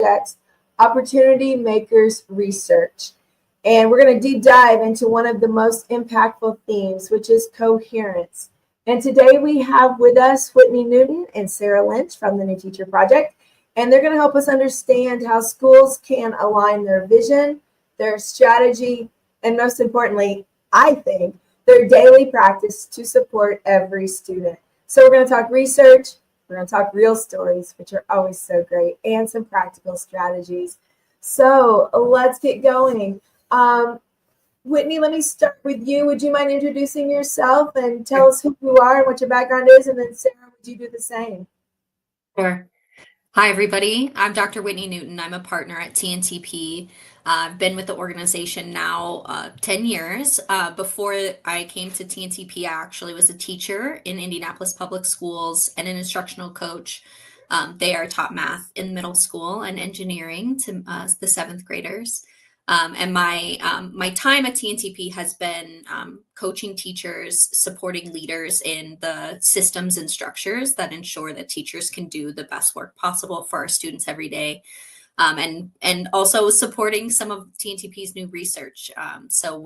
projects, Opportunity Makers Research. And we're going to deep dive into one of the most impactful themes, which is coherence. And today we have with us Whitney Newton and Sarah Lynch from the New Teacher Project. And they're going to help us understand how schools can align their vision, their strategy, and most importantly, I think, their daily practice to support every student. So we're going to talk research, we're going to talk real stories, which are always so great, and some practical strategies. So let's get going. Whitney, let me start with you. Would you mind introducing yourself and tell us who you are and what your background is? And then Sarah, would you do the same? Sure. Hi, everybody. I'm Dr. Whitney Newton. I'm a partner at TNTP. I've been with the organization now 10 years. Before I came to TNTP, I actually was a teacher in Indianapolis Public Schools and an instructional coach. They are taught math in middle school and engineering to the seventh graders. And my time at TNTP has been coaching teachers, supporting leaders in the systems and structures that ensure that teachers can do the best work possible for our students every day, and also supporting some of TNTP's new research. So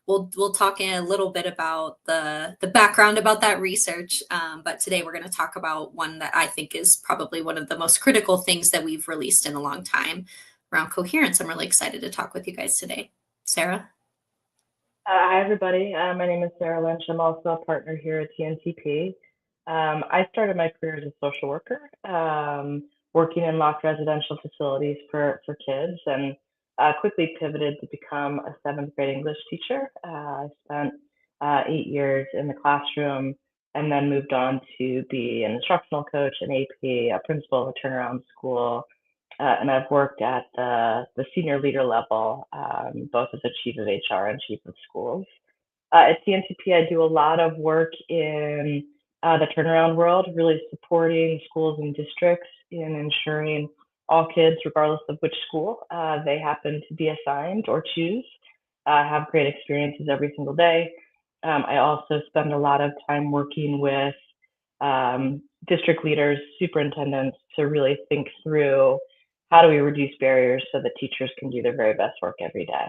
we'll talk in a little bit about the background about that research, but today we're going to talk about one that I think is probably one of the most critical things that we've released in a long time around coherence. I'm really excited to talk with you guys today. Sarah? Hi, everybody. My name is Sarah Lynch. I'm also a partner here at TNTP. I started my career as a social worker, working in locked residential facilities for kids, and quickly pivoted to become a seventh grade English teacher. I spent 8 years in the classroom and then moved on to be an instructional coach, an AP, a principal of a turnaround school, and I've worked at the senior leader level, both as a chief of HR and chief of schools. At TNTP, I do a lot of work in the turnaround world, really supporting schools and districts in ensuring all kids, regardless of which school they happen to be assigned or choose, have great experiences every single day. I also spend a lot of time working with district leaders, superintendents, to really think through how do we reduce barriers so that teachers can do their very best work every day.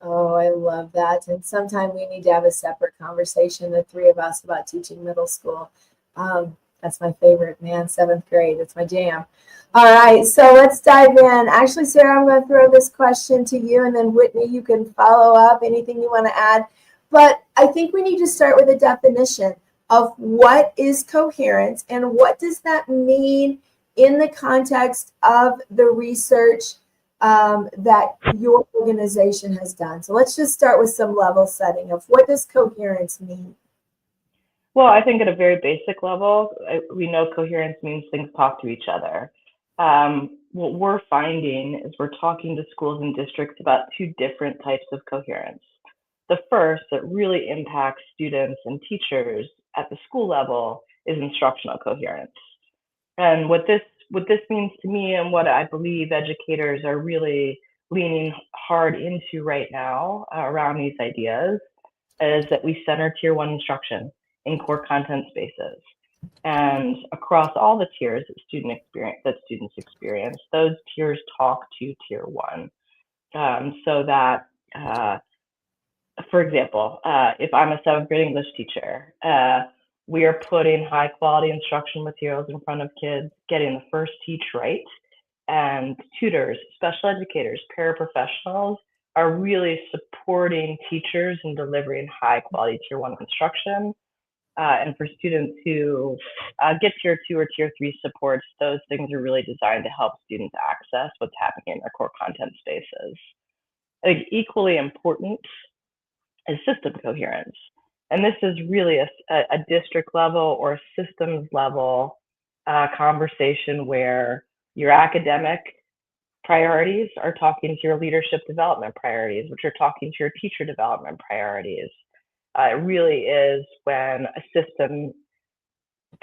Oh, I love that. And sometime we need to have a separate conversation, the three of us, about teaching middle school. That's my favorite, man, seventh grade. It's my jam. All right, so let's dive in. Actually, Sarah, I'm going to throw this question to you, and then Whitney, you can follow up anything you want to add. But I think we need to start with a definition of what is coherence and what does that mean in the context of the research that your organization has done. So let's just start with some level setting of what does coherence mean? Well, I think at a very basic level, we know coherence means things talk to each other. What we're finding is we're talking to schools and districts about two different types of coherence. The first that really impacts students and teachers at the school level is instructional coherence. And what this means to me, and what I believe educators are really leaning hard into right now around these ideas, is that we center tier one instruction in core content spaces. And across all the tiers that students experience, those tiers talk to tier one. So that, for example, if I'm a seventh grade English teacher, we are putting high quality instructional materials in front of kids, getting the first teach right. And tutors, special educators, paraprofessionals are really supporting teachers in delivering high quality tier one instruction. And for students who get tier two or tier three supports, those things are really designed to help students access what's happening in their core content spaces. I think equally important is system coherence. And this is really a district level or systems level conversation where your academic priorities are talking to your leadership development priorities, which are talking to your teacher development priorities. It really is when a system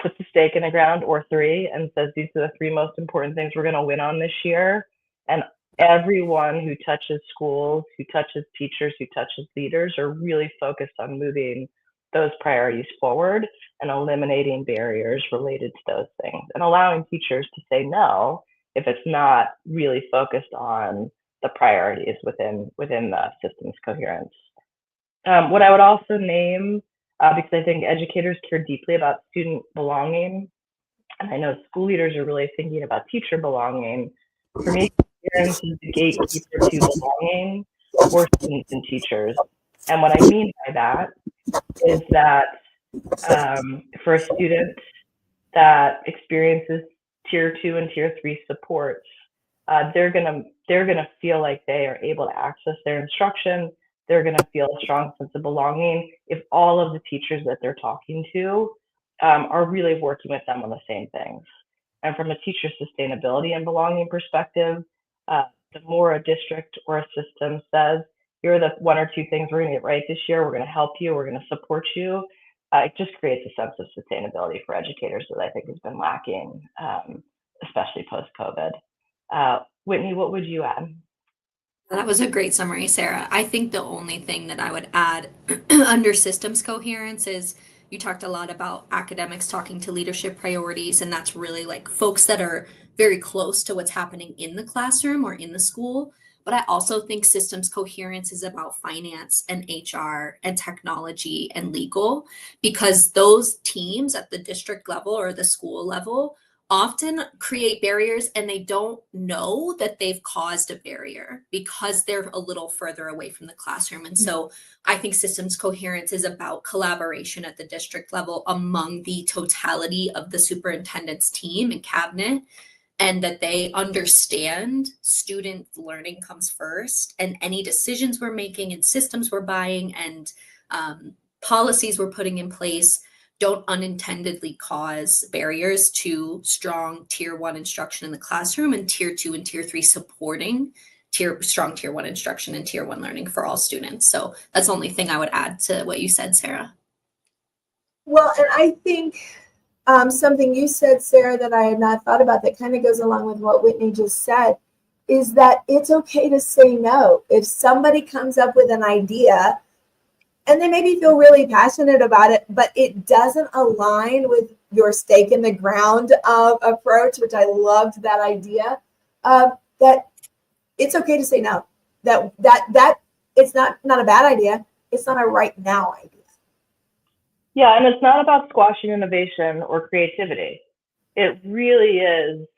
puts a stake in the ground, or three, and says these are the three most important things we're going to win on this year. And everyone who touches schools, who touches teachers, who touches leaders are really focused on moving those priorities forward and eliminating barriers related to those things, and allowing teachers to say no if it's not really focused on the priorities within the system's coherence. What I would also name, because I think educators care deeply about student belonging, and I know school leaders are really thinking about teacher belonging. For me, coherence is the gatekeeper to belonging for students and teachers. And what I mean by that is that for a student that experiences tier 2 and tier 3 supports, they're gonna feel like they are able to access their instruction. They're gonna feel a strong sense of belonging if all of the teachers that they're talking to are really working with them on the same things. And from a teacher sustainability and belonging perspective, the more a district or a system says, here are the 1 or 2 things we're going to get right this year, we're going to help you, we're going to support you, it just creates a sense of sustainability for educators that I think has been lacking, especially post-COVID. Whitney, what would you add? That was a great summary, Sarah. I think the only thing that I would add under systems coherence is you talked a lot about academics talking to leadership priorities, and that's really like folks that are very close to what's happening in the classroom or in the school. But I also think systems coherence is about finance and HR and technology and legal, because those teams at the district level or the school level often create barriers and they don't know that they've caused a barrier because they're a little further away from the classroom. And so I think systems coherence is about collaboration at the district level among the totality of the superintendent's team and cabinet, and that they understand student learning comes first, and any decisions we're making and systems we're buying and policies we're putting in place don't unintendedly cause barriers to strong tier 1 instruction in the classroom and tier 2 and tier 3 supporting strong tier 1 instruction and tier 1 learning for all students. So that's the only thing I would add to what you said, Sarah. Well, and I think something you said, Sarah, that I had not thought about that kind of goes along with what Whitney just said, is that it's okay to say no. If somebody comes up with an idea and they maybe feel really passionate about it, but it doesn't align with your stake in the ground approach, which I loved that idea, that it's okay to say no. That it's not a bad idea. It's not a right now idea. Yeah, and it's not about squashing innovation or creativity. It really is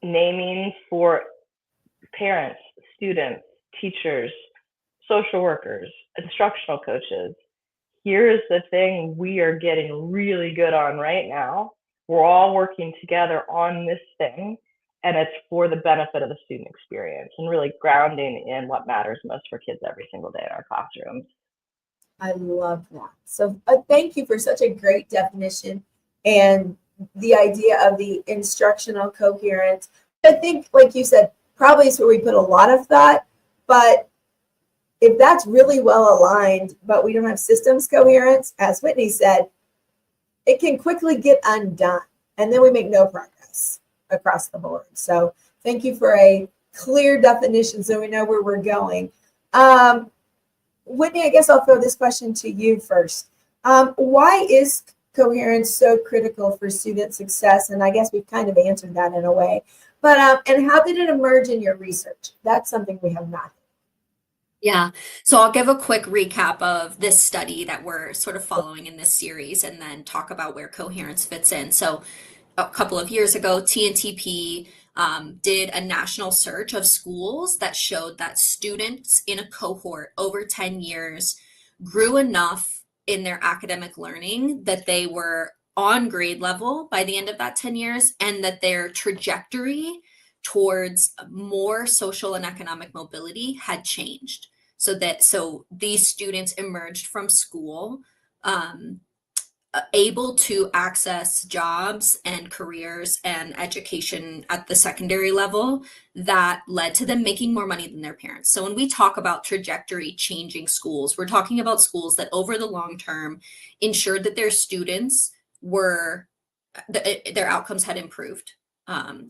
naming for parents, students, teachers, social workers, instructional coaches. Here's the thing we are getting really good on right now. We're all working together on this thing, and it's for the benefit of the student experience and really grounding in what matters most for kids every single day in our classrooms. I love that. So thank you for such a great definition and the idea of the instructional coherence. I think, like you said, probably is where we put a lot of thought, but if that's really well aligned, but we don't have systems coherence, as Whitney said, it can quickly get undone, and then we make no progress across the board. So thank you for a clear definition so we know where we're going. Whitney, I guess I'll throw this question to you first. Why is coherence so critical for student success? And I guess we've kind of answered that in a way. But and how did it emerge in your research? That's something we have not. Yeah, so I'll give a quick recap of this study that we're sort of following in this series and then talk about where coherence fits in. So a couple of years ago, TNTP did a national search of schools that showed that students in a cohort over 10 years grew enough in their academic learning that they were on grade level by the end of that 10 years, and that their trajectory towards more social and economic mobility had changed. So these students emerged from school able to access jobs and careers and education at the secondary level that led to them making more money than their parents. So when we talk about trajectory changing schools, we're talking about schools that over the long term ensured that their students their outcomes had improved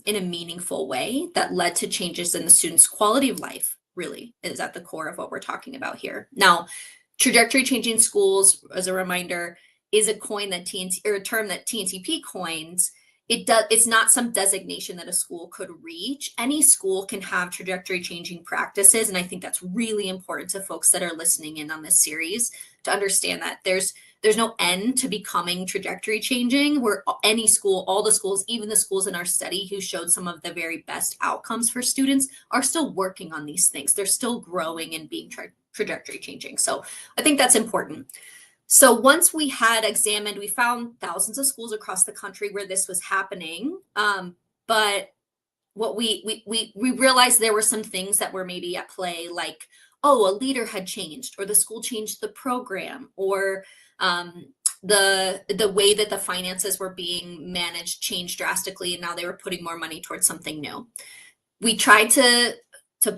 in a meaningful way that led to changes in the students' quality of life, really is at the core of what we're talking about here. Now, trajectory changing schools, as a reminder, is a term that TNTP coins it's not some designation that a school could reach. Any school can have trajectory changing practices. And I think that's really important to folks that are listening in on this series to understand that there's no end to becoming trajectory changing, where any school, all the schools, even the schools in our study who showed some of the very best outcomes for students, are still working on these things. They're still growing and being trajectory changing. So I think that's important. So once we had examined, we found thousands of schools across the country where this was happening. But what we realized there were some things that were maybe at play, like, oh, a leader had changed, or the school changed the program, or the way that the finances were being managed changed drastically, and now they were putting more money towards something new. We tried to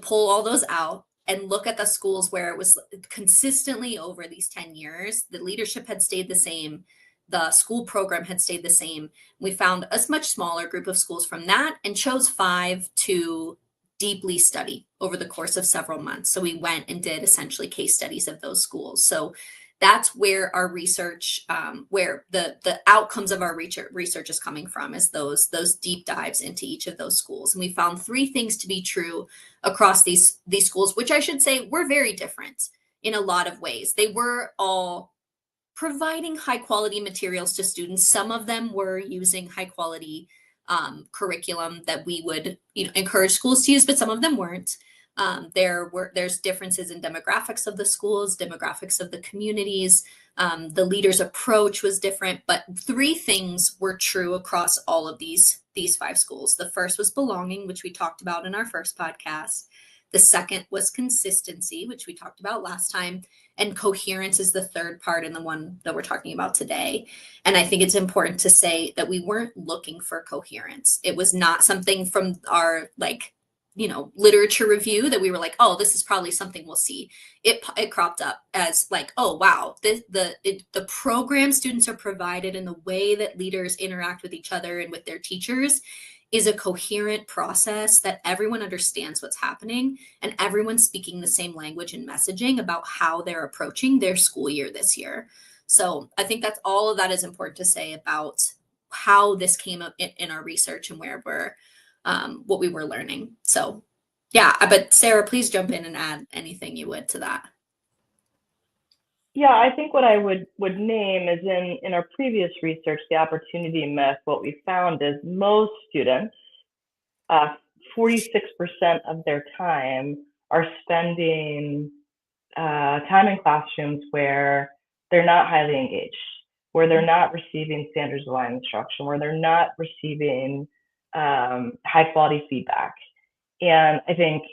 pull all those out and look at the schools where it was consistently over these 10 years, the leadership had stayed the same, the school program had stayed the same. We found a much smaller group of schools from that and chose 5 to deeply study over the course of several months. So we went and did essentially case studies of those schools. So that's where our research, where the outcomes of our research is coming from, is those deep dives into each of those schools. And we found 3 things to be true across these schools, which I should say were very different in a lot of ways. They were all providing high quality materials to students. Some of them were using high quality curriculum that we would encourage schools to use, but some of them weren't. There's differences in demographics of the schools, demographics of the communities. The leader's approach was different, but 3 things were true across all of these 5 schools. The first was belonging, which we talked about in our first podcast. The second was consistency, which we talked about last time. And coherence is the third part, and the one that we're talking about today. And I think it's important to say that we weren't looking for coherence. It was not something from our literature review that we were like, oh, this is probably something we'll see. It cropped up as like, oh, wow, the program students are provided and the way that leaders interact with each other and with their teachers is a coherent process that everyone understands what's happening and everyone's speaking the same language and messaging about how they're approaching their school year this year. So I think that's all of that is important to say about how this came up in our research and where we're what we were learning. So yeah, but Sarah, please jump in and add anything you would to that. Yeah, I think what I would name is in our previous research, the opportunity myth, what we found is most students, 46% of their time are spending time in classrooms where they're not highly engaged, where they're not receiving standards aligned instruction, where they're not receiving high quality feedback. And I think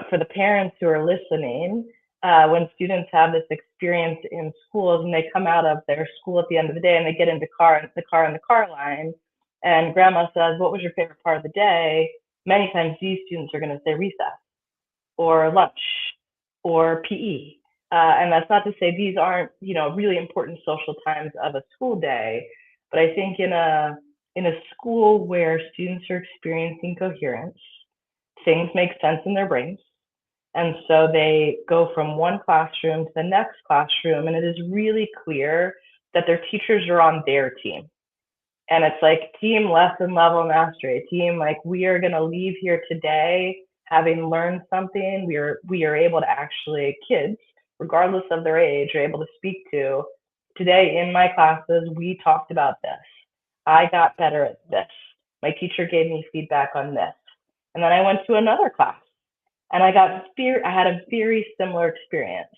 for the parents who are listening, when students have this experience in schools and they come out of their school at the end of the day and they get into the car line, and grandma says, what was your favorite part of the day? Many times these students are going to say recess or lunch or PE. And that's not to say these aren't, really important social times of a school day, but I think in a school where students are experiencing coherence, things make sense in their brains. And so they go from one classroom to the next classroom, and it is really clear that their teachers are on their team. And it's like team lesson level mastery, team like we are going to leave here today having learned something. We are able to actually, kids, regardless of their age, are able to speak to, today in my classes, we talked about this. I got better at this. My teacher gave me feedback on this. And then I went to another class and I had a very similar experience.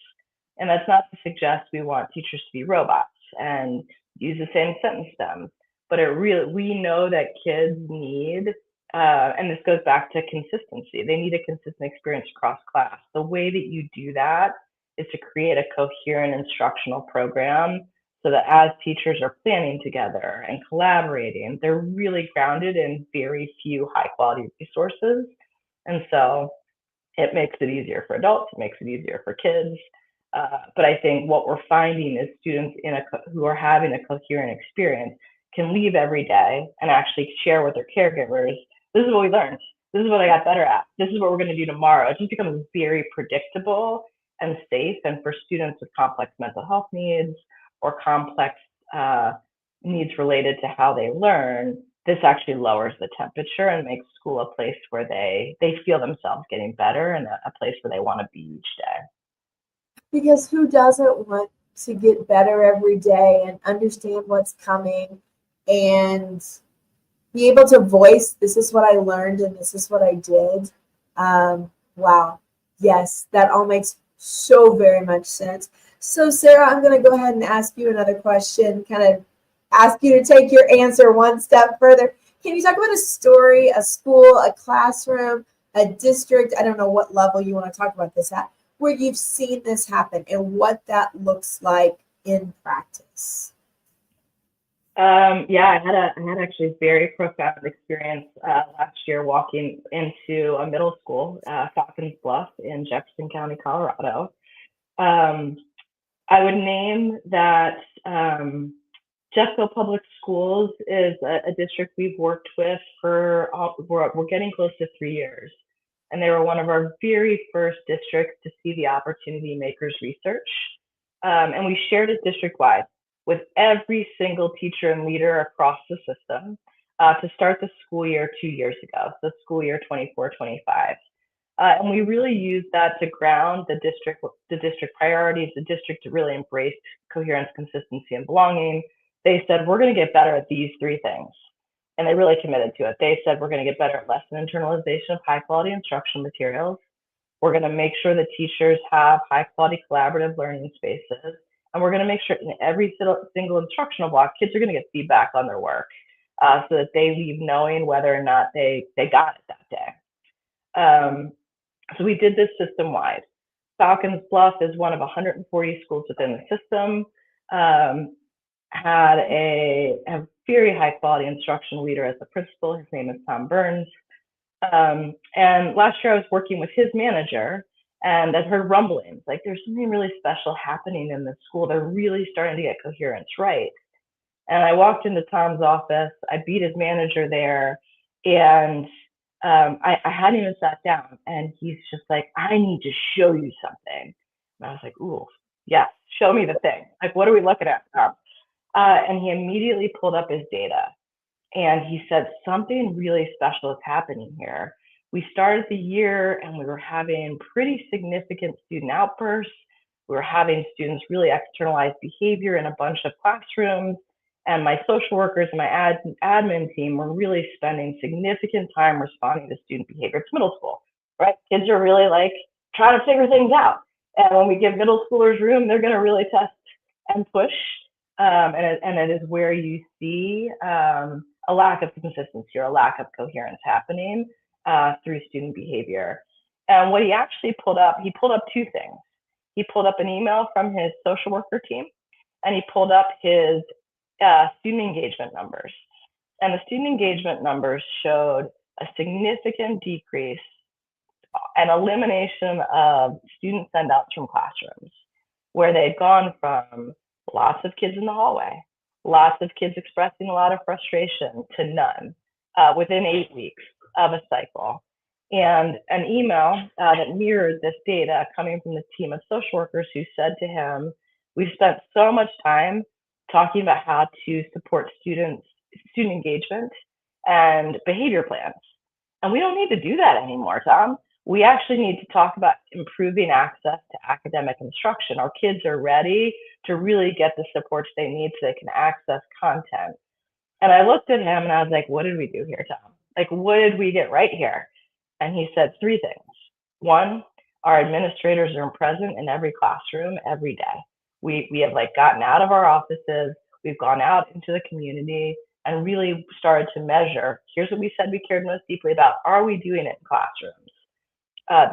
And that's not to suggest we want teachers to be robots and use the same sentence stems, but we know that kids need, and this goes back to consistency. They need a consistent experience across class. The way that you do that is to create a coherent instructional program so that as teachers are planning together and collaborating, they're really grounded in very few high quality resources. And so it makes it easier for adults, it makes it easier for kids. But I think what we're finding is students who are having a coherent experience can leave every day and actually share with their caregivers, this is what we learned, this is what I got better at, this is what we're going to do tomorrow. It just becomes very predictable and safe. And for students with complex mental health needs or complex needs related to how they learn, this actually lowers the temperature and makes school a place where they feel themselves getting better and a place where they want to be each day. Because who doesn't want to get better every day and understand what's coming and be able to voice, this is what I learned and this is what I did. Wow. Yes, that all makes so very much sense. So, Sarah, I'm going to go ahead and ask you another question, kind of ask you to take your answer one step further. Can you talk about a story, a school, a classroom, a district? I don't know what level you want to talk about this at, where you've seen this happen and what that looks like in practice. Yeah, I had actually a very profound experience last year walking into a middle school, Falcons Bluff in Jefferson County, Colorado. I would name that Jeffco Public Schools is a district we've worked with for, we're getting close to 3 years. And they were one of our very first districts to see the Opportunity Makers research. And we shared it district-wide with every single teacher and leader across the system to start the school year 2 years ago, the school year 24-25. And we really used that to ground the district priorities. The district really embraced coherence, consistency, and belonging. They said, we're going to get better at these 3 things. And they really committed to it. They said, we're going to get better at lesson internalization of high quality instructional materials. We're going to make sure that teachers have high quality collaborative learning spaces. And we're going to make sure in every single instructional block, kids are going to get feedback on their work so that they leave knowing whether or not they got it that day. So we did this system-wide. Falcons Bluff is one of 140 schools within the system, had a very high-quality instructional leader as the principal. His name is Tom Burns. And last year I was working with his manager, and I've heard rumblings, like there's something really special happening in the school. They're really starting to get coherence right. And I walked into Tom's office, I beat his manager there, and I hadn't even sat down, and he's just like, I need to show you something. And I was like, ooh, yes, show me the thing. Like, what are we looking at, Tom? And he immediately pulled up his data, and he said, something really special is happening here. We started the year, and we were having pretty significant student outbursts. We were having students really externalize behavior in a bunch of classrooms. And my social workers and my admin team were really spending significant time responding to student behavior. It's middle school, right? Kids are really like trying to figure things out. And when we give middle schoolers room, they're going to really test and push. And it is where you see a lack of consistency or a lack of coherence happening through student behavior. And what he actually pulled up 2 things. He pulled up an email from his social worker team, and he pulled up his student engagement numbers. And the student engagement numbers showed a significant decrease and elimination of student send-outs from classrooms, where they'd gone from lots of kids in the hallway, lots of kids expressing a lot of frustration, to none within 8 weeks of a cycle. And an email that mirrored this data coming from the team of social workers who said to him, we've spent so much time talking about how to support student engagement and behavior plans. And we don't need to do that anymore, Tom. We actually need to talk about improving access to academic instruction. Our kids are ready to really get the supports they need so they can access content. And I looked at him and I was like, what did we do here, Tom? Like, what did we get right here? And he said 3 things. 1, our administrators are present in every classroom every day. We have like gotten out of our offices, we've gone out into the community and really started to measure, here's what we said we cared most deeply about, are we doing it in classrooms?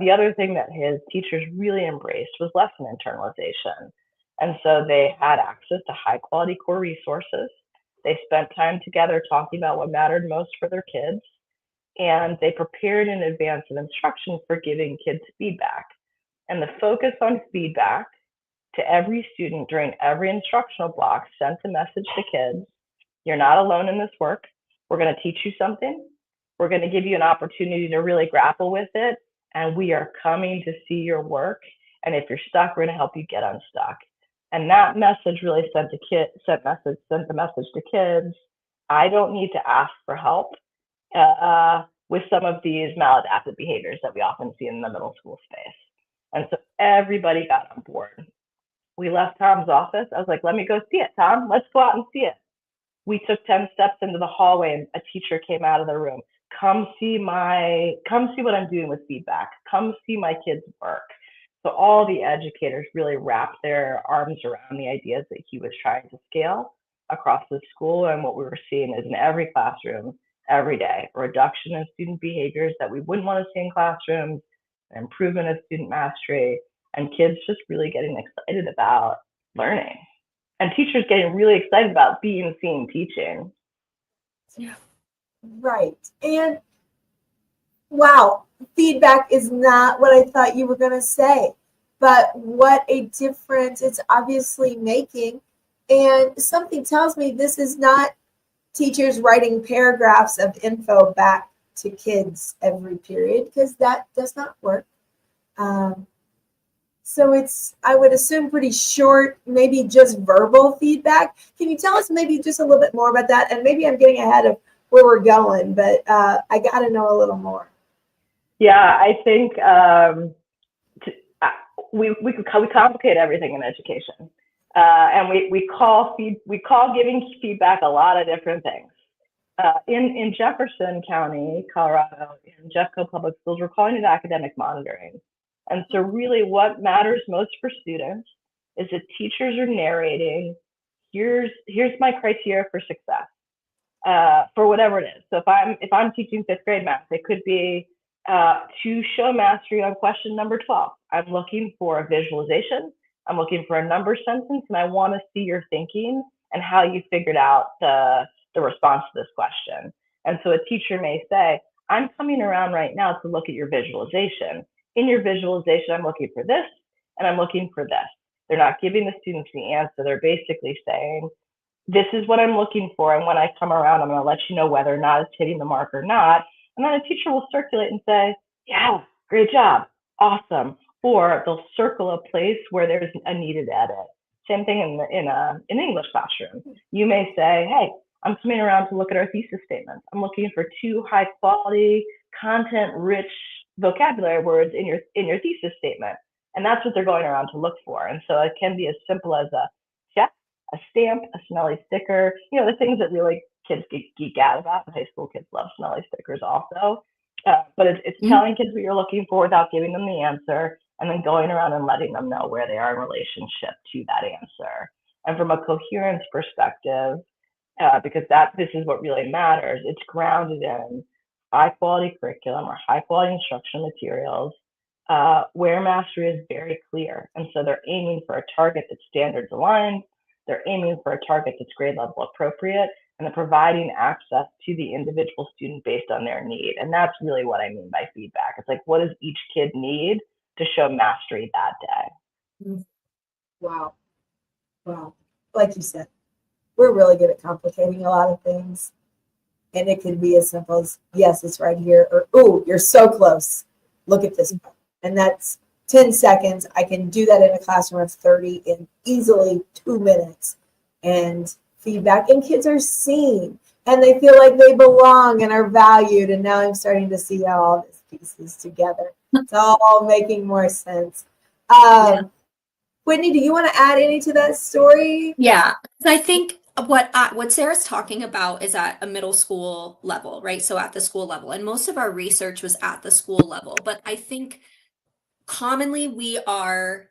The other thing that his teachers really embraced was lesson internalization. And so they had access to high quality core resources. They spent time together talking about what mattered most for their kids. And they prepared in advance of instruction for giving kids feedback. And the focus on feedback to every student during every instructional block sent a message to kids, you're not alone in this work. We're going to teach you something. We're going to give you an opportunity to really grapple with it. And we are coming to see your work. And if you're stuck, we're going to help you get unstuck. And that message really sent the message to kids I don't need to ask for help with some of these maladaptive behaviors that we often see in the middle school space. And so everybody got on board. We left Tom's office. I was like, let me go see it, Tom. Let's go out and see it. We took 10 steps into the hallway and a teacher came out of the room. Come see what I'm doing with feedback. Come see my kids' work. So all the educators really wrapped their arms around the ideas that he was trying to scale across the school. And what we were seeing is in every classroom, every day, a reduction in student behaviors that we wouldn't want to see in classrooms, an improvement of student mastery, and kids just really getting excited about learning. And teachers getting really excited about being seen teaching. Yeah. Right. And wow, feedback is not what I thought you were going to say, but what a difference it's obviously making. And something tells me this is not teachers writing paragraphs of info back to kids every period, because that does not work. So it's, I would assume, pretty short, maybe just verbal feedback. Can you tell us maybe just a little bit more about that? And maybe I'm getting ahead of where we're going, but I got to know a little more. Yeah, I think we complicate everything in education, and we call giving feedback a lot of different things. In Jefferson County, Colorado, in Jeffco Public Schools, we're calling it academic monitoring. And so really what matters most for students is that teachers are narrating, here's my criteria for success, for whatever it is. So if I'm teaching 5th grade math, it could be to show mastery on question number 12. I'm looking for a visualization, I'm looking for a number sentence, and I want to see your thinking and how you figured out the response to this question. And so a teacher may say, I'm coming around right now to look at your visualization. In your visualization, I'm looking for this, and I'm looking for this. They're not giving the students the answer. They're basically saying, this is what I'm looking for, and when I come around, I'm going to let you know whether or not it's hitting the mark or not. And then a teacher will circulate and say, yeah, great job, awesome. Or they'll circle a place where there's a needed edit. Same thing in an English classroom. You may say, hey, I'm coming around to look at our thesis statements. I'm looking for 2 high quality, content-rich vocabulary words in your thesis statement. And that's what they're going around to look for. And so it can be as simple as a check, a stamp, a smelly sticker, the things that really kids geek out about. High school kids love smelly stickers also. But it's telling kids what you're looking for without giving them the answer, and then going around and letting them know where they are in relationship to that answer. And from a coherence perspective, because this is what really matters, it's grounded in high quality curriculum or high quality instructional materials, where mastery is very clear. And so they're aiming for a target that's standards aligned, they're aiming for a target that's grade level appropriate, and they're providing access to the individual student based on their need. And that's really what I mean by feedback. It's like, what does each kid need to show mastery that day? Wow. Like you said, we're really good at complicating a lot of things. And it can be as simple as, yes, it's right here, or, oh, you're so close. Look at this. And that's 10 seconds. I can do that in a classroom of 30 in easily 2 minutes. And feedback, and kids are seen, and they feel like they belong and are valued. And now I'm starting to see how all this pieces together. It's all making more sense. Whitney, do you want to add any to that story? Yeah, I think what Sarah's talking about is at a middle school level, right? So at the school level, and most of our research was at the school level. But I think commonly we are,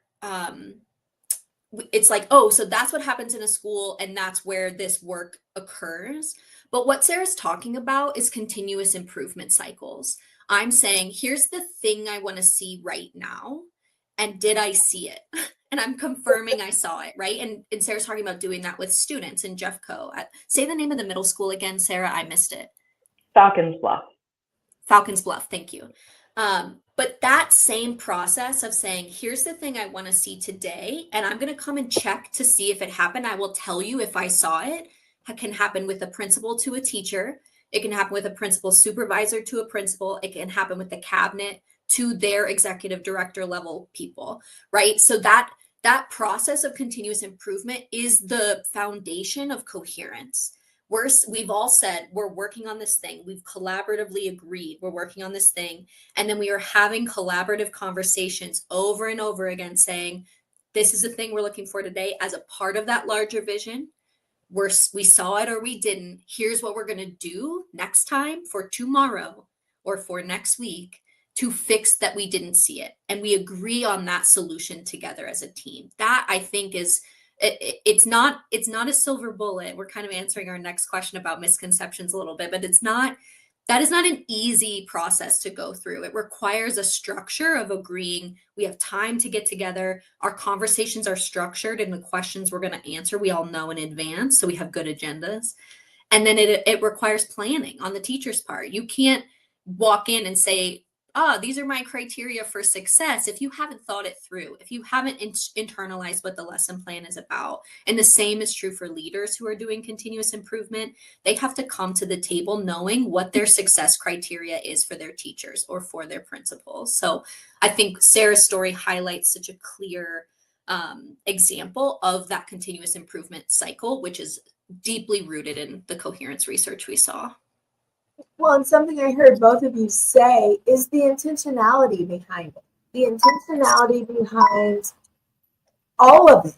it's like, oh, so that's what happens in a school, and that's where this work occurs. But what Sarah's talking about is continuous improvement cycles. I'm saying, here's the thing I want to see right now, and did I see it? And I'm confirming I saw it, right? And Sarah's talking about doing that with students in Jeffco. Say the name of the middle school again, Sarah. I missed it. Falcons Bluff. Falcons Bluff. Thank you. But that same process of saying, here's the thing I want to see today, and I'm going to come and check to see if it happened. I will tell you if I saw it. It can happen with a principal to a teacher. It can happen with a principal supervisor to a principal. It can happen with the cabinet to their executive director level people, right? So that process of continuous improvement is the foundation of coherence, we've all said we're working on this thing. We've collaboratively agreed we're working on this thing. And then we are having collaborative conversations over and over again saying, this is the thing we're looking for today as a part of that larger vision. We saw it or we didn't. Here's what we're going to do next time for tomorrow or for next week to fix that we didn't see it. And we agree on that solution together as a team. That I think is it's not a silver bullet. We're kind of answering our next question about misconceptions a little bit, but that is not an easy process to go through. It requires a structure of agreeing. We have time to get together. Our conversations are structured and the questions we're going to answer, we all know in advance. So we have good agendas. And then it requires planning on the teacher's part. You can't walk in and say, oh, these are my criteria for success if you haven't thought it through, if you haven't internalized what the lesson plan is about. And the same is true for leaders who are doing continuous improvement. They have to come to the table knowing what their success criteria is for their teachers or for their principals. So I think Sarah's story highlights such a clear example of that continuous improvement cycle, which is deeply rooted in the coherence research we saw. Well, and something I heard both of you say is the intentionality behind it. The intentionality behind all of it.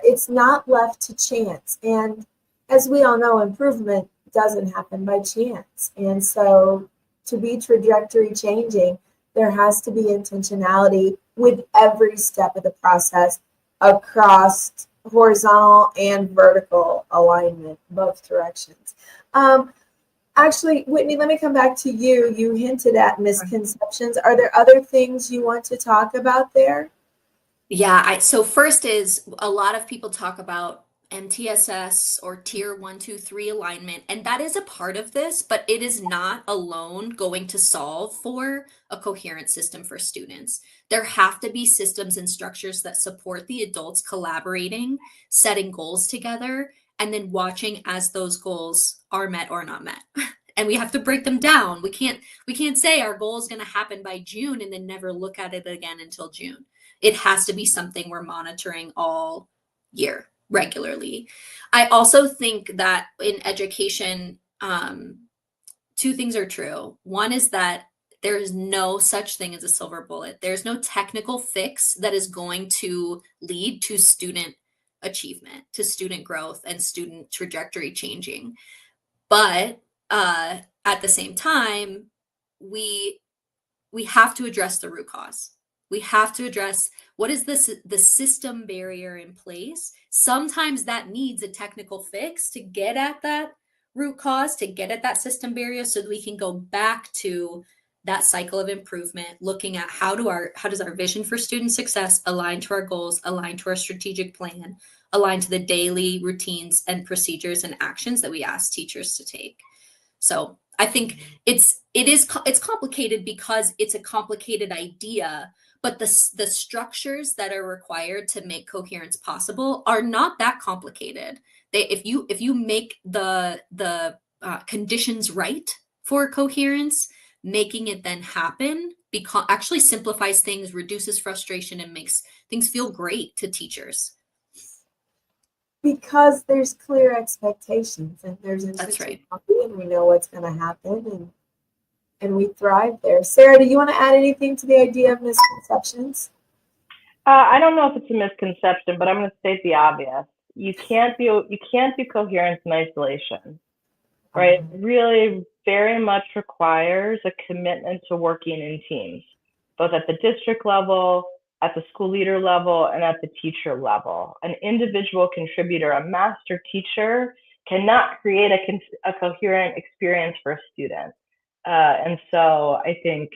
It's not left to chance. And as we all know, improvement doesn't happen by chance. And so to be trajectory changing, there has to be intentionality with every step of the process across horizontal and vertical alignment, both directions. Actually, Whitney, let me come back to you. You hinted at misconceptions. Are there other things you want to talk about there? Yeah, so first is a lot of people talk about MTSS or tier 1, 2, 3 alignment, and that is a part of this, but it is not alone going to solve for a coherent system for students. There have to be systems and structures that support the adults collaborating, setting goals together, and then watching as those goals are met or not met. And we have to break them down. We can't say our goal is going to happen by June and then never look at it again until June. It has to be something we're monitoring all year regularly. I also think that in education, two things are true. One is that there is no such thing as a silver bullet. There's no technical fix that is going to lead to student achievement, to student growth and student trajectory changing. But at the same time, we have to address the root cause. We have to address what is the system barrier in place. Sometimes that needs a technical fix to get at that root cause, to get at that system barrier so that we can go back to that cycle of improvement, looking at how does our vision for student success align to our goals, align to our strategic plan, align to the daily routines and procedures and actions that we ask teachers to take. So I think it's complicated because it's a complicated idea, but the structures that are required to make coherence possible are not that complicated. If you make the conditions right for coherence, making it then happen actually simplifies things, reduces frustration, and makes things feel great to teachers. Because there's clear expectations and there's That's right. And we know what's going to happen and we thrive there. Sarah, do you want to add anything to the idea of misconceptions? I don't know if it's a misconception, but I'm going to state the obvious. You can't do coherence in isolation, right? It really very much requires a commitment to working in teams, both at the district level, at the school leader level, and at the teacher level. An individual contributor, a master teacher, cannot create a coherent experience for a student. And so I think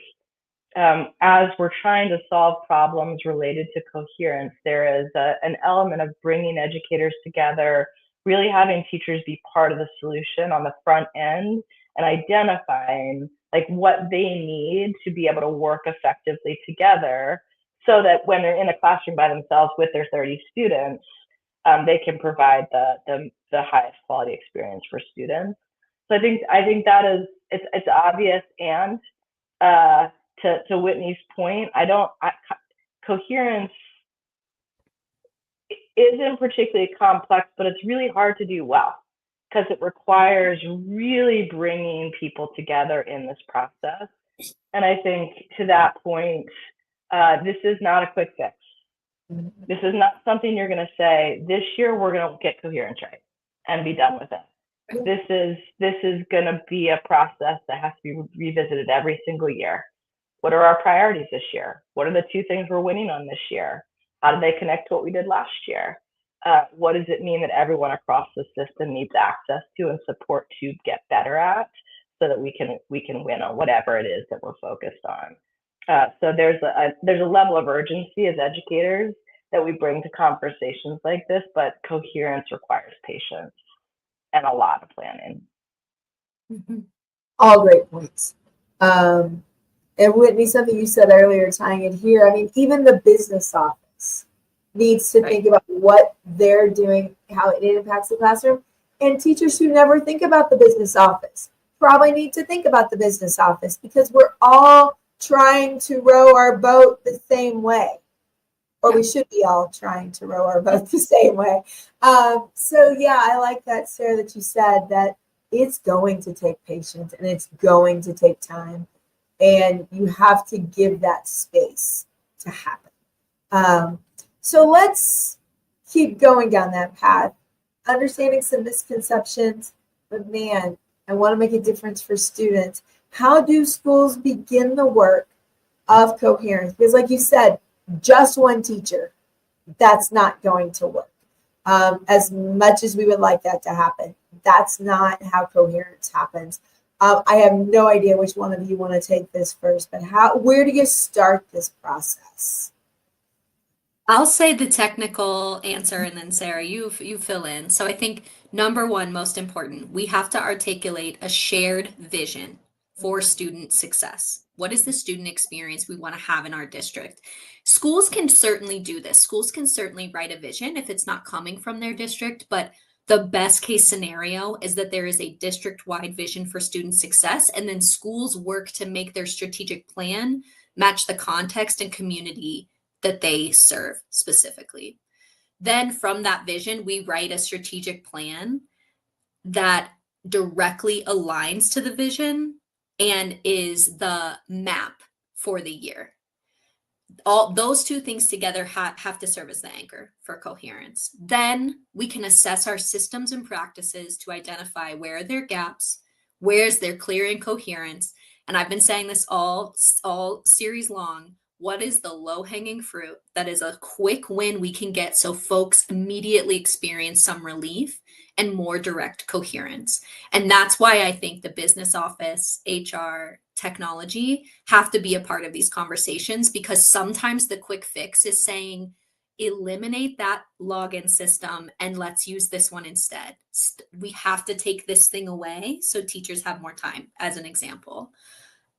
as we're trying to solve problems related to coherence, there is an element of bringing educators together, really having teachers be part of the solution on the front end, and identifying like what they need to be able to work effectively together, so that when they're in a classroom by themselves with their 30 students, they can provide the highest quality experience for students. So I think that is it's obvious. And to Whitney's point, coherence isn't particularly complex, but it's really hard to do well. because it requires really bringing people together in this process. And I think to that point, this is not a quick fix. This is not something you're going to say, this year we're going to get coherence right and be done with it. This is going to be a process that has to be revisited every single year. What are our priorities this year? What are the 2 things we're winning on this year? How do they connect to what we did last year? What does it mean that everyone across the system needs access to and support to get better at, so that we can win on whatever it is that we're focused on? So there's a level of urgency as educators that we bring to conversations like this, but coherence requires patience and a lot of planning. All great points. And Whitney, something you said earlier, tying it here, I mean, even the business office needs to think about what they're doing, how it impacts the classroom. And teachers who never think about the business office probably need to think about the business office, because we're all trying to row our boat the same way. Or we should be all trying to row our boat the same way. So yeah, I like that, Sarah, that you said that it's going to take patience and it's going to take time. And you have to give that space to happen. So let's keep going down that path, understanding some misconceptions. But man, I want to make a difference for students. How do schools begin the work of coherence? Because like you said, just one teacher, that's not going to work. As much as we would like that to happen, that's not how coherence happens. I have no idea which one of you want to take this first, but where do you start this process? I'll say the technical answer, and then Sarah, you fill in. So I think number one, most important, we have to articulate a shared vision for student success. What is the student experience we want to have in our district? Schools can certainly do this. Schools can certainly write a vision if it's not coming from their district, but the best case scenario is that there is a district-wide vision for student success, and then schools work to make their strategic plan match the context and community that they serve specifically. Then from that vision, we write a strategic plan that directly aligns to the vision and is the map for the year. All those 2 things together have to serve as the anchor for coherence. Then we can assess our systems and practices to identify where are their gaps, where's their clear incoherence. And I've been saying this all series long. What is the low-hanging fruit that is a quick win we can get so folks immediately experience some relief and more direct coherence? And that's why I think the business office, HR, technology have to be a part of these conversations, because sometimes the quick fix is saying, eliminate that login system and let's use this one instead. We have to take this thing away so teachers have more time, as an example.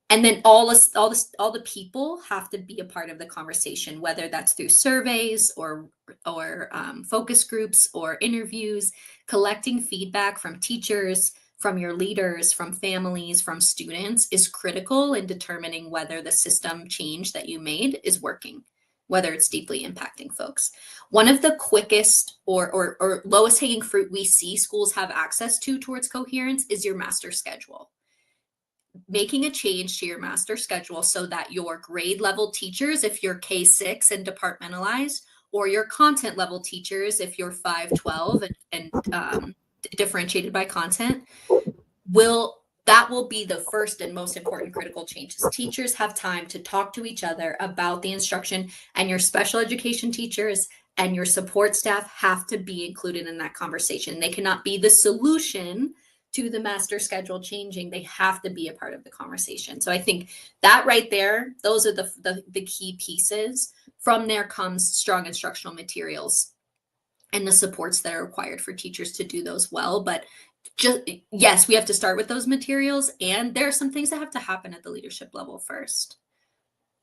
And then all the people have to be a part of the conversation, whether that's through surveys or focus groups or interviews, collecting feedback from teachers, from your leaders, from families, from students is critical in determining whether the system change that you made is working, whether it's deeply impacting folks. One of the quickest or lowest hanging fruit we see schools have access to towards coherence is your master schedule. Making a change to your master schedule so that your grade level teachers, if you're K-6 and departmentalized, or your content level teachers, if you're 512 and differentiated by content, that will be the first and most important critical changes. Teachers have time to talk to each other about the instruction, and your special education teachers and your support staff have to be included in that conversation. They cannot be the solution to the master schedule changing. They have to be a part of the conversation. So I think that right there, those are the key pieces. From there comes strong instructional materials and the supports that are required for teachers to do those well. But yes, we have to start with those materials, and there are some things that have to happen at the leadership level first.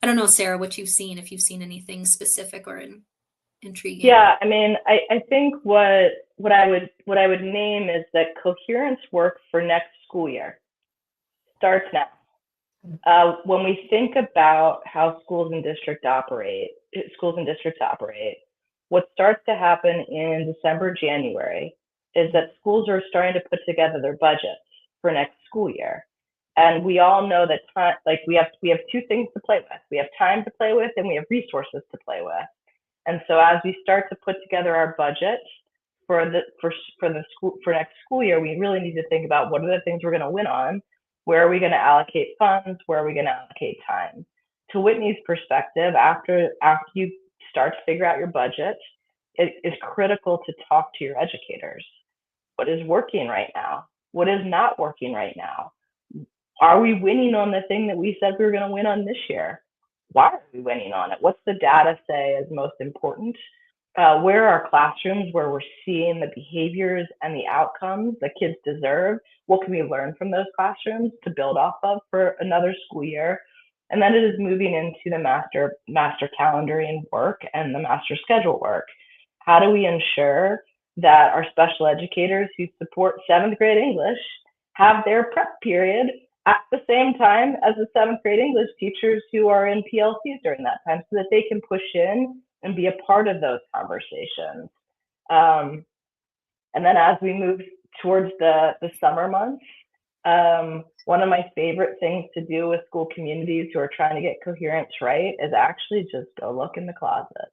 I don't know, Sarah, what you've seen, if you've seen anything specific or intriguing. Yeah, I mean, I think what I would name is that coherence work for next school year starts now. When we think about how schools and districts operate, what starts to happen in December, January is that schools are starting to put together their budgets for next school year. And we all know that time, like we have two things to play with. We have time to play with and we have resources to play with. And so as we start to put together our budget for next school year, we really need to think about what are the things we're going to win on, where are we going to allocate funds, where are we going to allocate time. To Whitney's perspective, after you start to figure out your budget, it is critical to talk to your educators. What is working right now? What is not working right now? Are we winning on the thing that we said we were going to win on this year? Why are we winning on it? What's the data say is most important? Where are classrooms where we're seeing the behaviors and the outcomes that kids deserve? What can we learn from those classrooms to build off of for another school year? And then it is moving into the master calendaring work and the master schedule work. How do we ensure that our special educators who support 7th grade English have their prep period at the same time as the 7th grade English teachers who are in PLCs during that time, so that they can push in and be a part of those conversations. And then as we move towards the summer months, one of my favorite things to do with school communities who are trying to get coherence right is actually just go look in the closet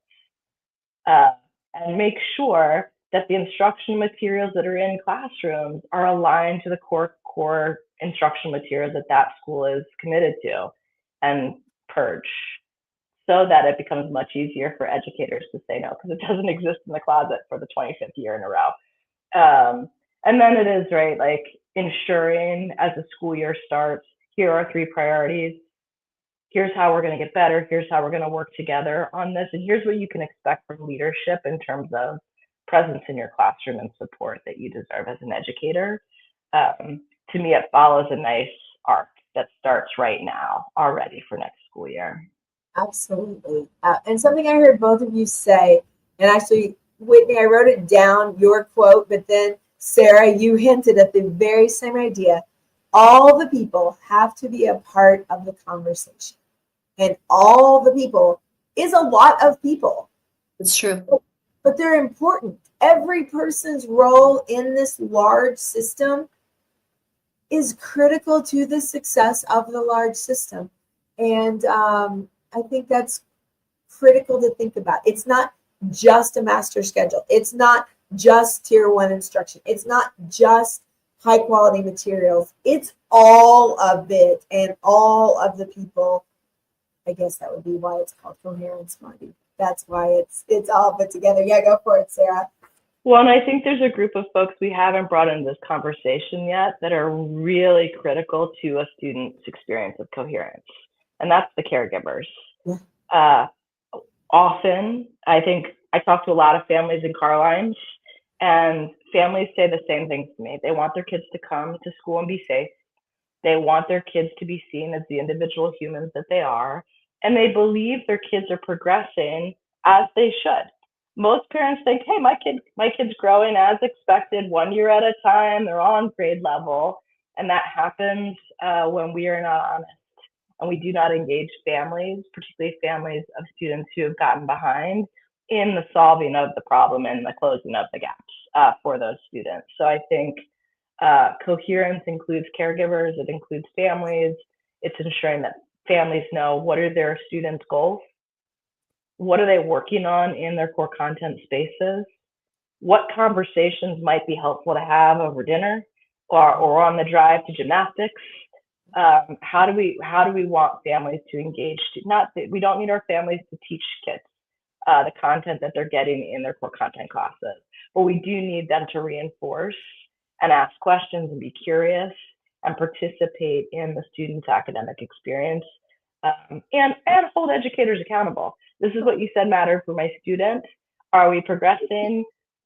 and make sure that the instruction materials that are in classrooms are aligned to the core instruction materials that school is committed to, and purge, so that it becomes much easier for educators to say no, because it doesn't exist in the closet for the 25th year in a row. And then it is, right, like ensuring as the school year starts, here are 3 priorities. Here's how we're going to get better. Here's how we're going to work together on this. And here's what you can expect from leadership in terms of presence in your classroom and support that you deserve as an educator. To me, it follows a nice arc that starts right now already for next school year. Absolutely. And something I heard both of you say, and actually, Whitney, I wrote it down, your quote, but then Sarah, you hinted at the very same idea. All the people have to be a part of the conversation. And all the people is a lot of people. It's true. But they're important. Every person's role in this large system is critical to the success of the large system. And I think that's critical to think about. It's not just a master schedule. It's not just tier 1 instruction. It's not just high quality materials. It's all of it and all of the people. I guess that would be why it's called Coherence, Marty. That's why it's all put together. Yeah, go for it, Sarah. Well, and I think there's a group of folks we haven't brought into this conversation yet that are really critical to a student's experience of coherence, and that's the caregivers. Yeah. Often, I think I talk to a lot of families in car lines, and families say the same things to me. They want their kids to come to school and be safe. They want their kids to be seen as the individual humans that they are, and they believe their kids are progressing as they should. Most parents think, hey, my kid's growing as expected, 1 year at a time. They're all on grade level. And that happens when we are not honest and we do not engage families, particularly families of students who have gotten behind, in the solving of the problem and the closing of the gaps for those students. So I think coherence includes caregivers, it includes families. It's ensuring that families know what are their students' goals, what are they working on in their core content spaces, what conversations might be helpful to have over dinner or on the drive to gymnastics. How do we want families to engage? We don't need our families to teach kids the content that they're getting in their core content classes, but we do need them to reinforce and ask questions and be curious and participate in the student's academic experience, and hold educators accountable. This is what you said mattered for my student. Are we progressing?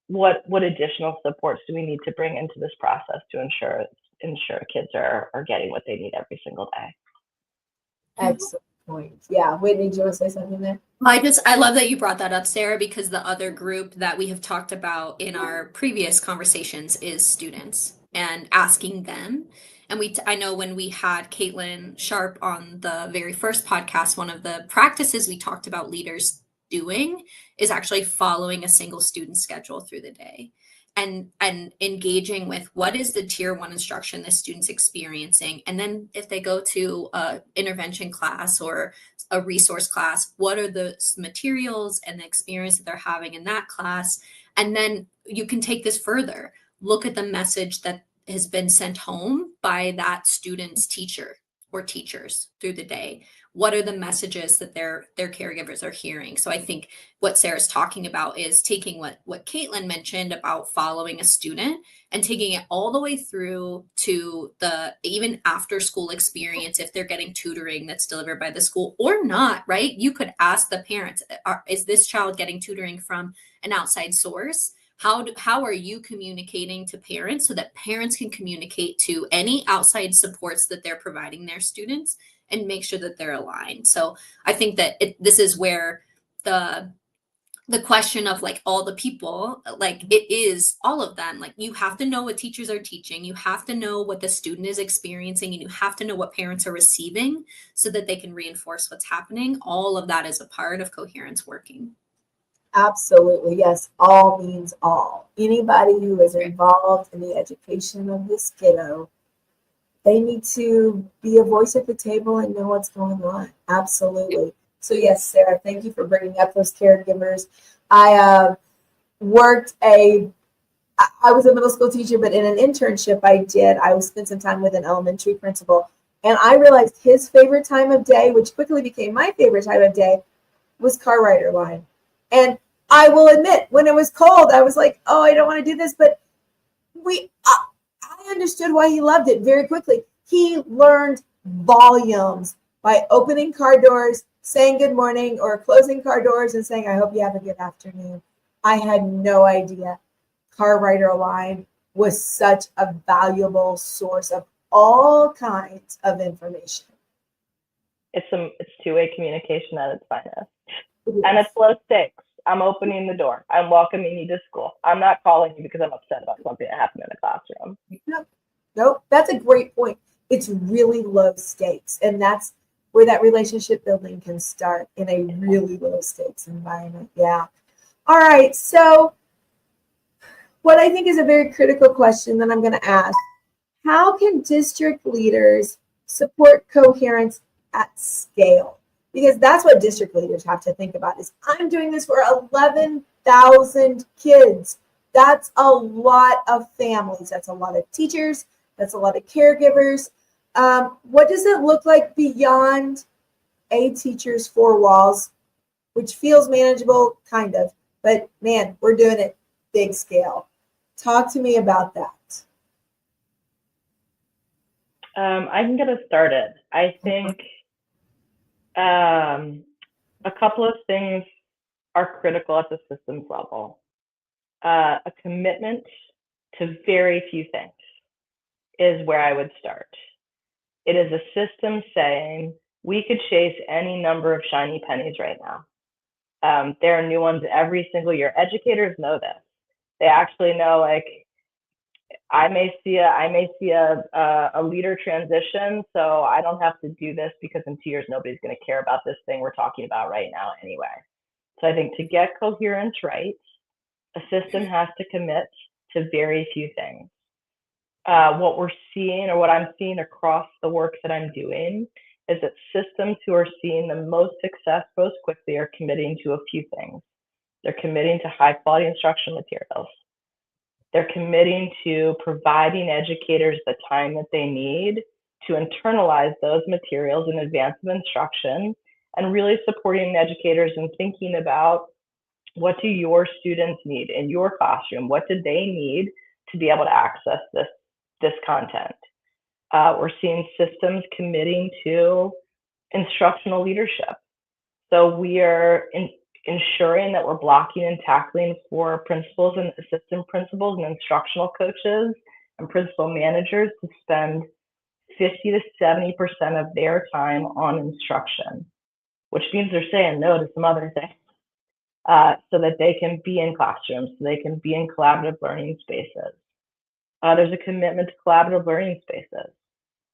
What additional supports do we need to bring into this process to ensure kids are getting what they need every single day? Excellent point. Yeah, Whitney, do you want to say something there? I love that you brought that up, Sarah, because the other group that we have talked about in our previous conversations is students and asking them. And I know when we had Caitlin Sharp on the very first podcast, one of the practices we talked about leaders doing is actually following a single student schedule through the day. and engaging with what is the tier 1 instruction the student's experiencing, and then if they go to a intervention class or a resource class, what are the materials and the experience that they're having in that class. And then you can take this further, look at the message that has been sent home by that student's teacher or teachers through the day. What are the messages that their caregivers are hearing? So I think what Sarah's talking about is taking what Caitlin mentioned about following a student and taking it all the way through to the even after school experience, if they're getting tutoring that's delivered by the school or not, right? You could ask the parents, is this child getting tutoring from an outside source? How are you communicating to parents so that parents can communicate to any outside supports that they're providing their students and make sure that they're aligned? So I think that this is where the question of like all the people, like it is all of them. Like you have to know what teachers are teaching, you have to know what the student is experiencing, and you have to know what parents are receiving so that they can reinforce what's happening. All of that is a part of coherence working. Absolutely. Yes. All means all. Anybody who is involved in the education of this kiddo, they need to be a voice at the table and know what's going on. Absolutely. So yes, Sarah, thank you for bringing up those caregivers. I was a middle school teacher, but in an internship I spent some time with an elementary principal, and I realized his favorite time of day, which quickly became my favorite time of day, was car rider line. And I will admit, when it was cold, I was like, oh, I don't want to do this. But I understood why he loved it very quickly. He learned volumes by opening car doors, saying good morning, or closing car doors and saying, I hope you have a good afternoon. I had no idea car rider line was such a valuable source of all kinds of information. It's two-way communication at its finest. And it's low stakes. I'm opening the door. I'm welcoming you to school. I'm not calling you because I'm upset about something that happened in the classroom. Nope. That's a great point. It's really low stakes. And that's where that relationship building can start, in a really low stakes environment. Yeah. All right. So what I think is a very critical question that I'm going to ask, how can district leaders support coherence at scale? Because that's what district leaders have to think about is, I'm doing this for 11,000 kids. That's a lot of families. That's a lot of teachers. That's a lot of caregivers. What does it look like beyond a teacher's four walls, which feels manageable, kind of, but man, we're doing it big scale. Talk to me about that. I can get us started. I think a couple of things are critical at the systems level. A commitment to very few things is where I would start. It is a system saying we could chase any number of shiny pennies right now. There are new ones every single year. Educators know this. They actually know, like, I may see a leader transition, so I don't have to do this because in 2 years nobody's going to care about this thing we're talking about right now anyway. So I think to get coherence right, a system has to commit to very few things. What we're seeing, or what I'm seeing across the work that I'm doing, is that systems who are seeing the most success most quickly are committing to a few things. They're committing to high quality instruction materials. They're committing to providing educators the time that they need to internalize those materials in advance of instruction, and really supporting educators in thinking about, what do your students need in your classroom? What do they need to be able to access this content? We're seeing systems committing to instructional leadership. So we are ensuring that we're blocking and tackling for principals and assistant principals and instructional coaches and principal managers to spend 50 to 70% of their time on instruction, which means they're saying no to some other things, so that they can be in classrooms, so they can be in collaborative learning spaces. There's a commitment to collaborative learning spaces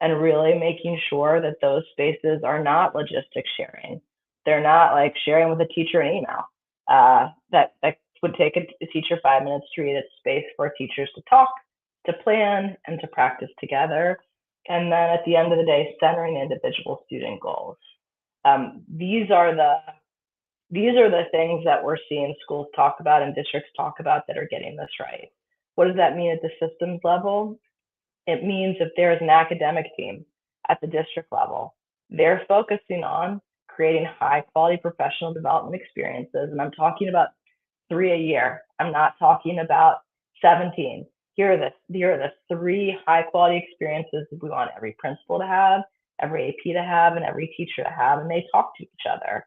and really making sure that those spaces are not logistics sharing. They're not like sharing with a teacher an email. That would take a teacher 5 minutes to create a space for teachers to talk, to plan, and to practice together. And then at the end of the day, centering individual student goals. These are the things that we're seeing schools talk about and districts talk about that are getting this right. What does that mean at the systems level? It means if there is an academic team at the district level, they're focusing on creating high quality professional development experiences. And I'm talking about 3 a year. I'm not talking about 17. Here are the 3 high quality experiences that we want every principal to have, every AP to have, and every teacher to have, and they talk to each other.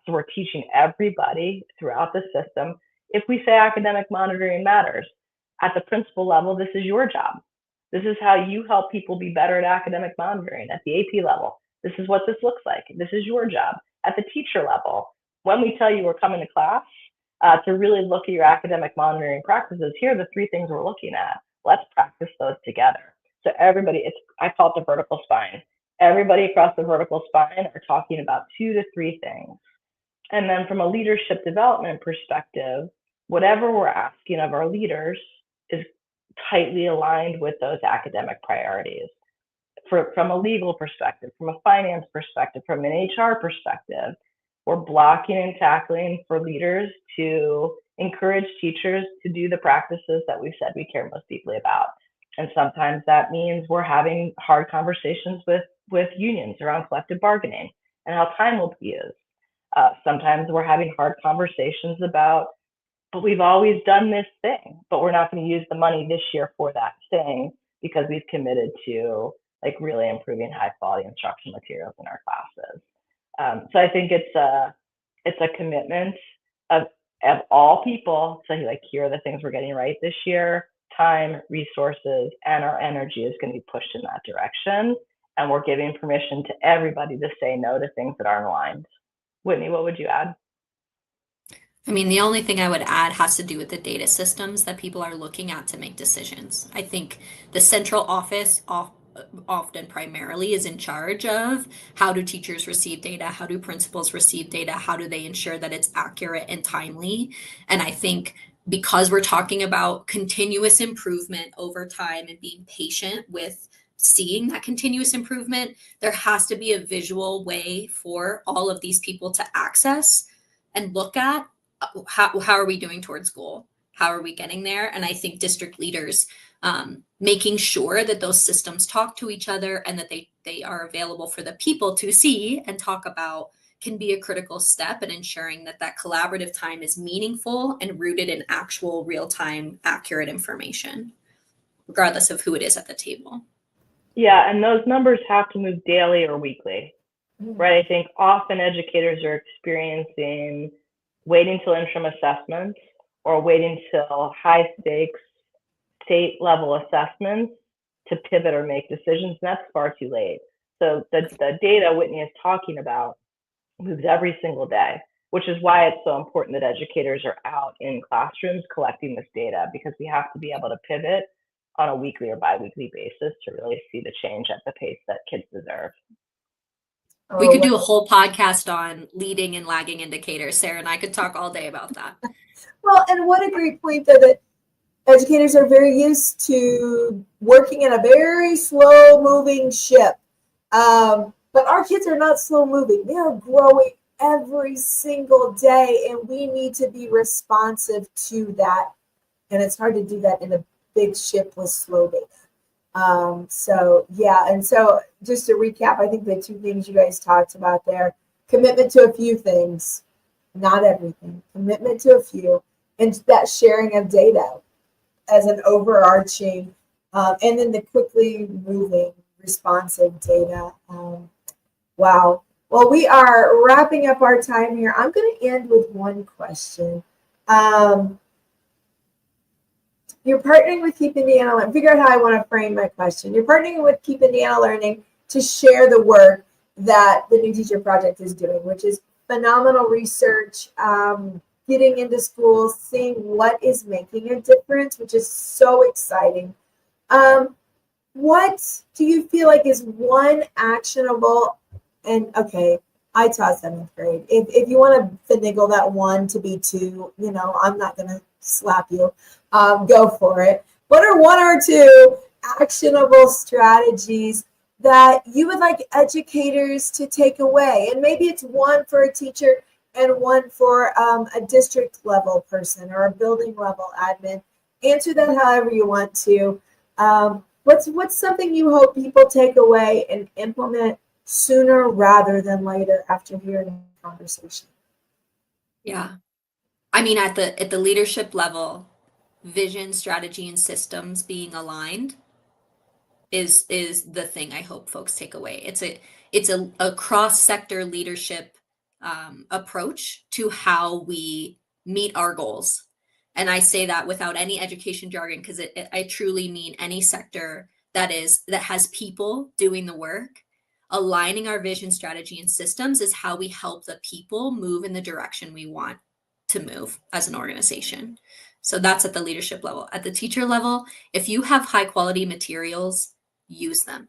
So we're teaching everybody throughout the system. If we say academic monitoring matters, at the principal level, this is your job. This is how you help people be better at academic monitoring. At the AP level, this is what this looks like. This is your job. At the teacher level, when we tell you we're coming to class to really look at your academic monitoring practices, here are the 3 things we're looking at. Let's practice those together. So everybody, I call it the vertical spine. Everybody across the vertical spine are talking about 2 to 3 things. And then from a leadership development perspective, whatever we're asking of our leaders is tightly aligned with those academic priorities. From a legal perspective, from a finance perspective, from an HR perspective, we're blocking and tackling for leaders to encourage teachers to do the practices that we've said we care most deeply about. And sometimes that means we're having hard conversations with unions around collective bargaining and how time will be used. Sometimes we're having hard conversations about, but we've always done this thing, but we're not going to use the money this year for that thing because we've committed to really improving high quality instructional materials in our classes. So I think it's a commitment of all people to here are the things we're getting right this year. Time, resources, and our energy is going to be pushed in that direction. And we're giving permission to everybody to say no to things that aren't aligned. Whitney, what would you add? I mean, the only thing I would add has to do with the data systems that people are looking at to make decisions. I think the central office often primarily is in charge of how do teachers receive data, how do principals receive data, how do they ensure that it's accurate and timely. And I think because we're talking about continuous improvement over time and being patient with seeing that continuous improvement, there has to be a visual way for all of these people to access and look at how are we doing towards goal? How are we getting there? And I think district leaders making sure that those systems talk to each other and that they are available for the people to see and talk about can be a critical step in ensuring that that collaborative time is meaningful and rooted in actual real-time accurate information, regardless of who it is at the table. Yeah, and those numbers have to move daily or weekly, right? I think often educators are experiencing waiting till interim assessments or waiting till high stakes state level assessments to pivot or make decisions, and that's far too late. So the data Whitney is talking about moves every single day, which is why it's so important that educators are out in classrooms collecting this data, because we have to be able to pivot on a weekly or bi-weekly basis to really see the change at the pace that kids deserve. We could do a whole podcast on leading and lagging indicators. Sarah and I could talk all day about that. Well, and what a great point, though, that educators are very used to working in a very slow-moving ship. But our kids are not slow-moving. They are growing every single day, and we need to be responsive to that. And it's hard to do that in a big ship with slow data. So just to recap, I think the 2 things you guys talked about there: commitment to a few things, not everything, commitment to a few, and that sharing of data as an overarching, and then the quickly moving responsive data. Wow. Well, we are wrapping up our time here. I'm going to end with one question. You're partnering with Keep Indiana Learning. Figure out how I want to frame my question. You're partnering with Keep Indiana Learning to share the work that the New Teacher Project is doing, which is phenomenal research, getting into schools, seeing what is making a difference, which is so exciting. What do you feel like is one actionable, and okay, I taught 7th grade. If you want to finagle that 1 to be 2, I'm not going to slap you. Go for it. What are 1 or 2 actionable strategies that you would like educators to take away? And maybe it's 1 for a teacher and 1 for a district level person or a building level admin. Answer that however you want to. What's something you hope people take away and implement sooner rather than later after hearing the conversation? Yeah. I mean, at the leadership level, vision, strategy, and systems being aligned is the thing I hope folks take away. It's a cross-sector leadership approach to how we meet our goals. And I say that without any education jargon, because I truly mean any sector that has people doing the work. Aligning our vision, strategy, and systems is how we help the people move in the direction we want to move as an organization. So that's at the leadership level. At the teacher level, if you have high quality materials, use them.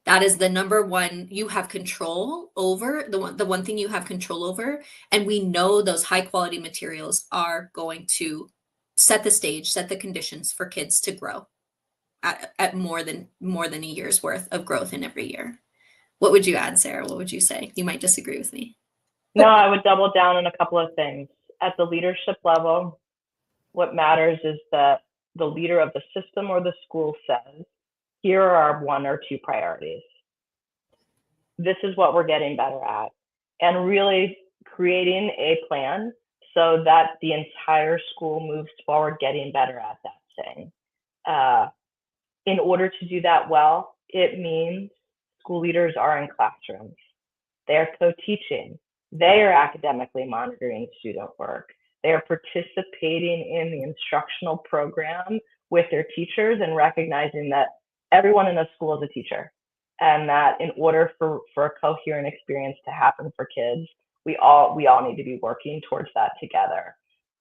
That is the number one you have control over, the one thing you have control over. And we know those high quality materials are going to set the stage, set the conditions for kids to grow at more than a year's worth of growth in every year. What would you add, Sarah? What would you say? You might disagree with me. No, I would double down on a couple of things. At the leadership level, what matters is that the leader of the system or the school says, here are our 1 or 2 priorities. This is what we're getting better at. And really creating a plan so that the entire school moves forward getting better at that thing. In order to do that well, it means school leaders are in classrooms. They're co-teaching. They are academically monitoring student work. They are participating in the instructional program with their teachers and recognizing that everyone in the school is a teacher, and that in order for a coherent experience to happen for kids, we all need to be working towards that together.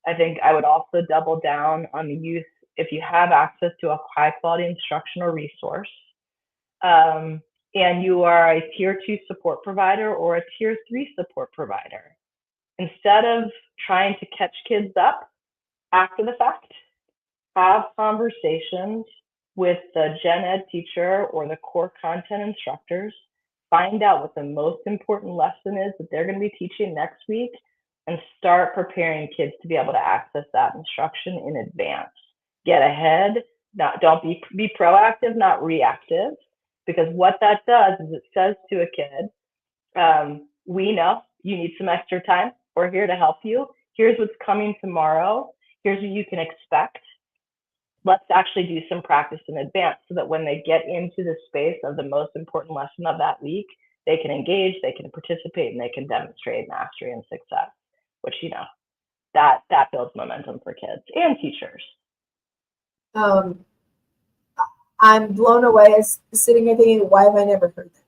I think I would also double down on the youth. If you have access to a high quality instructional resource, and you are a tier 2 support provider or a tier 3 support provider, instead of trying to catch kids up after the fact, have conversations with the gen ed teacher or the core content instructors, find out what the most important lesson is that they're going to be teaching next week, and start preparing kids to be able to access that instruction in advance. Get ahead, don't be proactive, not reactive, because what that does is it says to a kid, we know you need some extra time. We're here to help you. Here's what's coming tomorrow. Here's what you can expect. Let's actually do some practice in advance so that when they get into the space of the most important lesson of that week, they can engage, they can participate, and they can demonstrate mastery and success, which, that builds momentum for kids and teachers. I'm blown away sitting here thinking, why have I never heard that?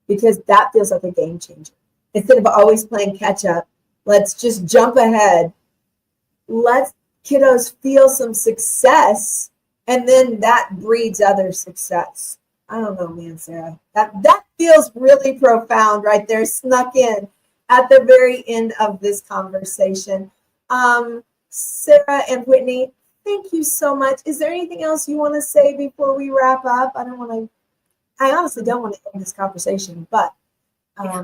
Because that feels like a game changer. Instead of always playing catch up, let's just jump ahead. Let kiddos feel some success, and then that breeds other success. I don't know, man, Sarah. That feels really profound right there, snuck in at the very end of this conversation. Sarah and Whitney, thank you so much. Is there anything else you want to say before we wrap up? I honestly don't want to end this conversation, but I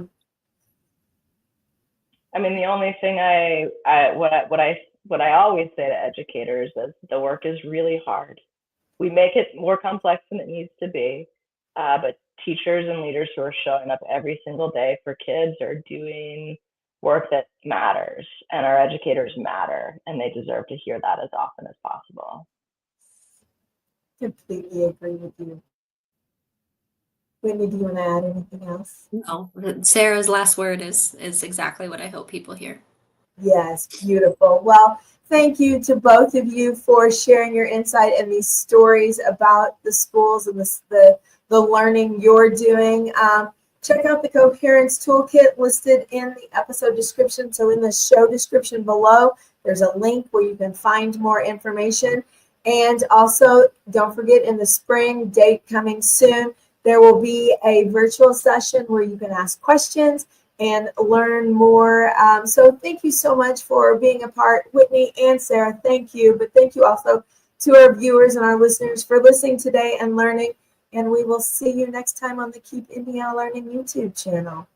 mean, the only thing what I always say to educators is the work is really hard. We make it more complex than it needs to be, but teachers and leaders who are showing up every single day for kids are doing work that matters, and our educators matter, and they deserve to hear that as often as possible. Completely agree with you. Whitney, do you want to add anything else? No, Sarah's last word is exactly what I hope people hear. Yes, beautiful. Well, thank you to both of you for sharing your insight and these stories about the schools and the learning you're doing. Check out the Coherence Toolkit listed in the episode description. So in the show description below, there's a link where you can find more information. And also, don't forget, in the spring, date coming soon, there will be a virtual session where you can ask questions and learn more. So thank you so much for being a part, Whitney and Sarah. Thank you. But thank you also to our viewers and our listeners for listening today and learning. And we will see you next time on the Keep Indiana Learning YouTube channel.